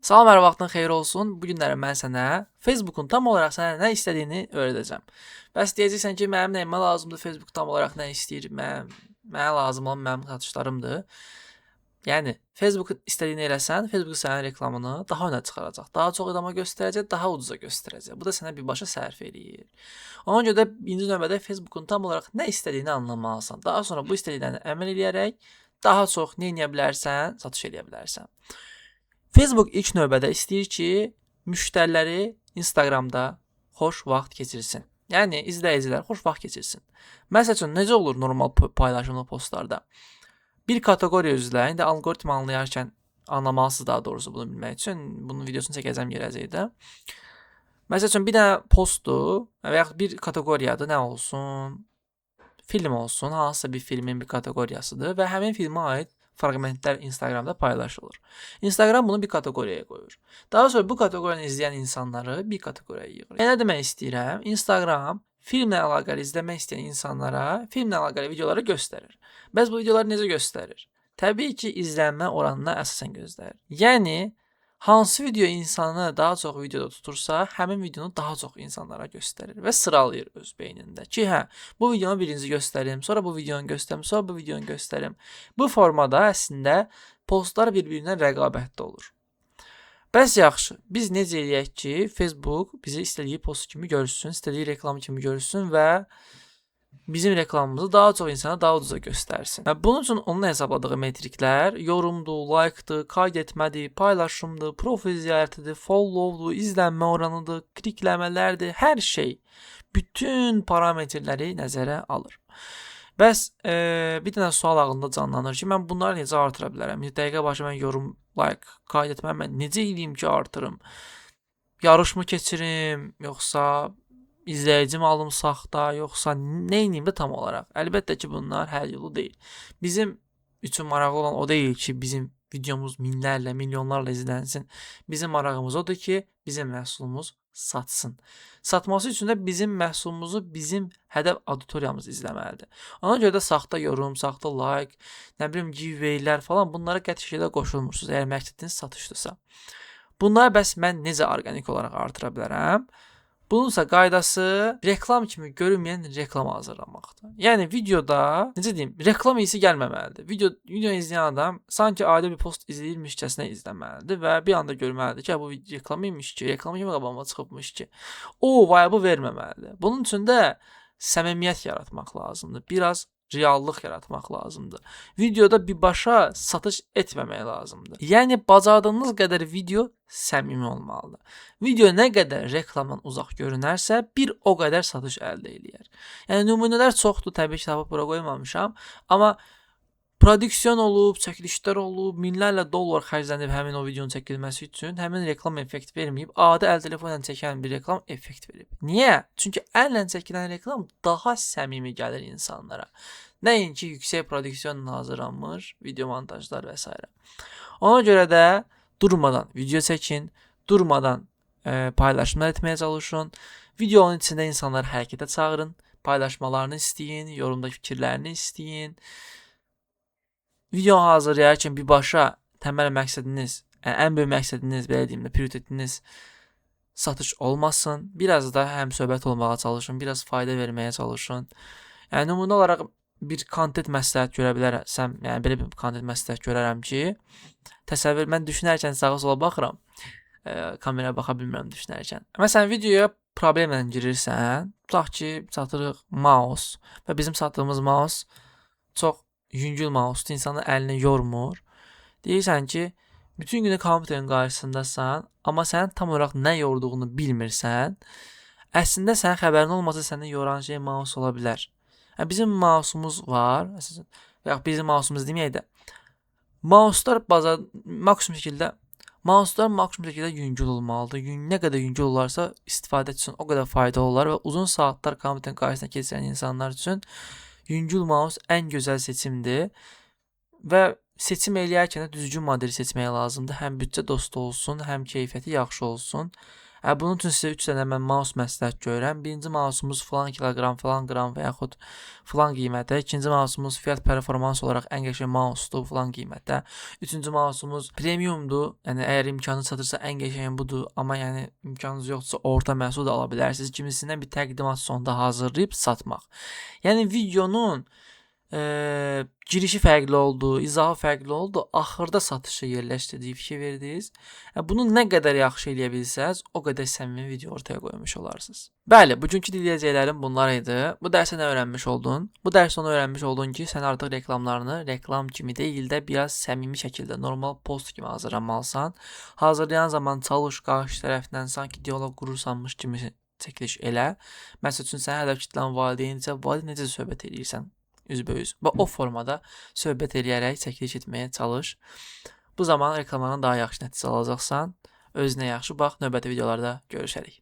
Salam, hər vaxtın xeyir olsun. Bu günləri mən sənə Facebookun tam olaraq sənə nə istədiyini öyrədəcəm. Bəs deyəcəksən ki, mənim nəyimə lazımdır? Facebook tam olaraq nə istəyir? Mənə lazım olan mənim satışlarımdır. Yəni Facebook istədiyini eləsən, Facebook sənin reklamını daha önə çıxaracaq. Daha çox adama göstərəcək, daha ucuza göstərəcək. Bu da sənə birbaşa sərf eləyir. Ona görə də birinci növbədə Facebookun tam olaraq nə istədiyini anlamalısan. Daha sonra bu istədiklərinə əməl edərək daha çox nə edə bilərsən, satış edə bilərsən. Facebook ilk növbədə istəyir ki, müştəriləri Instagramda xoş vaxt keçirsin. Yəni izləyicilər xoş vaxt keçirsin. Məsəl üçün necə olur normal paylaşımlı postlarda? Bir kateqoriya üzrə, indi alqoritm anlayarkən anlamalısınız daha doğrusu bunu bilmək üçün. Bunun videosunu çəkəcəm gələcəkdə. Məsəl üçün bir dənə postdur və ya bir kateqoriyadır, nə olsun? Film olsun, hansısa bir filmin bir kateqoriyasıdır və həmin filmə aid fraqmentlər Instagramda paylaşılır. Instagram bunu bir kateqoriyaya qoyur. Daha sonra bu kateqoriyanı izləyən insanları bir kateqoriyaya yığır. Nə demək istəyirəm? Instagram filmlə əlaqəli izləmək istəyən insanlara filmlə əlaqəli videoları göstərir. Bəs bu videoları necə göstərir? Təbii ki, izlənmə oranına əsasən göstərir. Yəni hansı video insanı daha çox videoda tutursa, həmin videonu daha çox insanlara göstərir və sıralayır öz beynində ki, hə, bu videonu birinci göstərim, sonra bu videonu göstərim, sonra bu videonu göstərim. Bu formada əslində postlar bir-birindən rəqabətli olur. Bəs yaxşı, biz necə eləyək ki, Facebook bizi istədiyi post kimi görsün, istədiyi reklam kimi görsün və bizim reklamımızı daha çox insana daha ucuza göstərsin. Bunun üçün onun hesabladığı metriklər yorumdur, like-dır, qayd etmədir, paylaşımdır, profil ziyarətidir, follow-dur, izlənmə oranıdır, klikləmələrdir, hər şey. Bütün parametrləri nəzərə alır. Bəs bir dənə sual ağlında canlanır ki, mən bunları necə artıra bilərəm? Dəqiqə başı mən yorum, like, qayd etməm, mən necə edeyim ki, artırım? Yarış mı keçirim, yoxsa izləyicim alım saxta, yoxsa nə edeyim də tam olaraq? Əlbəttə ki, bunlar həll yolu deyil. Bizim üçün maraqlı olan o deyil ki, bizim videomuz minlərlə, milyonlarla izlənsin. Bizim marağımız odur ki, bizim məhsulumuz satsın. Satması üçün də bizim məhsulumuzu bizim hədəf auditoriyamız izləməlidir. Ona görə də saxta yorum, saxta like, nə bilim giveaway-lər falan bunlara qəti şəkildə qoşulmursunuz, əgər məqsədiniz satışdırsa. Bunları bəs mən necə orqanik olaraq artıra bilərəm? Bununsa qaydası reklam kimi görünməyən reklam hazırlamaqdır. Yəni videoda, necə deyim, reklam iyisi gəlməməlidir. Video izləyən adam sanki adi bir post izləyirmişcəsinə izləməlidir və bir anda görməlidir ki, bu reklam imiş ki, reklam kimi qabağıma çıxıbmış ki. O, vay bu verməməlidir. Bunun üçün də səmimiyyət yaratmaq lazımdır. Biraz reallıq yaratmaq lazımdır. Videoda birbaşa satış etməmək lazımdır. Yəni bacardığınız qədər video səmimi olmalıdır. Video nə qədər reklamdan uzaq görünərsə, bir o qədər satış əldə eləyər. Yəni nümunələr çoxdur, təbii ki, tapıb bura qoymamışam, amma prodüksiyon olub, çəkilişlər olub, minlərlə dollar xərclənib həmin o videonun çəkilməsi üçün həmin reklam effekt verməyib, adi əl telefonu ilə çəkilən bir reklam effekt verib. Niyə? Çünki əllə çəkilən reklam daha səmimi gəlir insanlara. Nəinki yüksək prodüksiyonla hazırlanmış video montajlar və s. Ona görə də durmadan video çəkin, durmadan paylaşımlar etməyə çalışın. Videonun içində insanları hərəkətə çağırın, paylaşmalarını istəyin, yorumda fikirlərini istəyin. Video hazırlayarkən birbaşa təməl məqsədiniz, ən böyük məqsədiniz, belə deyim də, prioritetiniz satış olmasın. Biraz da həm söhbət olmağa çalışın, biraz fayda verməyə çalışın. Yəni nümunə olaraq bir kontent məsləhət görə bilərsəm, yəni belə bir kontent məsləhət görərəm ki, təsəvvür, mən düşünərkən sağa sola baxıram, kameraya baxa bilmirəm düşünərkən. Məsələn, videoya problemlə girirsən, tutaq ki, satırıq mouse və bizim satdığımız mouse çox yüngül mousedur, insanın əlini yormur. Deyirsən ki, bütün günü kompüterin qarşısındasan, amma sənin tam olaraq nə yorduğunu bilmirsən, əslində sənin xəbərin olmasa səni yoran şey mouse ola bilər. Bizim mouse'umuz var, bizim mouse'umuz deməyək də, mouse'lar maksimum şəkildə yüngül olmalıdır. Nə qədər yüngül olarsa istifadə üçün o qədər fayda olar və uzun saatlar kompüterin qarşısına keçirən insanlar üçün yüngül mouse ən gözəl seçimdir və seçim eləyərkən də düzgün modeli seçmək lazımdır. Həm büdcə dostu olsun, həm keyfiyyəti yaxşı olsun. Bunun üçün sizə 3 dənə mən mouse məsləhət görürəm. Birinci mouseumuz falan kiloqram, falan qram və yaxud falan qiymətdə. İkinci mouseumuz fiyat performans olaraq ən qəşəng mousedur falan qiymətdə. Üçüncü mouseumuz premiumdur. Yəni əgər imkanı çatırsa ən qəşəngi budur, amma yəni imkanınız yoxdursa orta məhsul da ala bilərsiniz. Kimisindən bir təqdimat sonunda hazırlayıb satmaq. Yəni videonun girişi fərqli oldu, izahı fərqli oldu, axırda satışı yerləşdirdiyi fikir verdiniz. Bunu nə qədər yaxşı eləyə bilsəz, o qədər səmimi video ortaya qoymuş olarsınız. Bəli, bugünkü deyəcəklərim bunlar idi. Bu dərsə nə öyrənmiş oldun? Bu dərs onu öyrənmiş oldun ki, sən artıq reklamlarını reklam kimi deyil də biraz səmimi şəkildə, normal post kimi hazırlamalısan. Hazırlayan zaman çalış qarşı tərəfdən sanki dialoq qurursanmış kimi çəkiliş elə. Məsəl üçün sən hədəf kitlən valideynicə, valideyn necə söhbət edirsən? Üzbəüz. Və o formada söhbət eləyərək çəkiliş etməyə çalış. Bu zaman reklamlardan daha yaxşı nəticə alacaqsan. Özünə yaxşı bax. Növbəti videolarda görüşərik.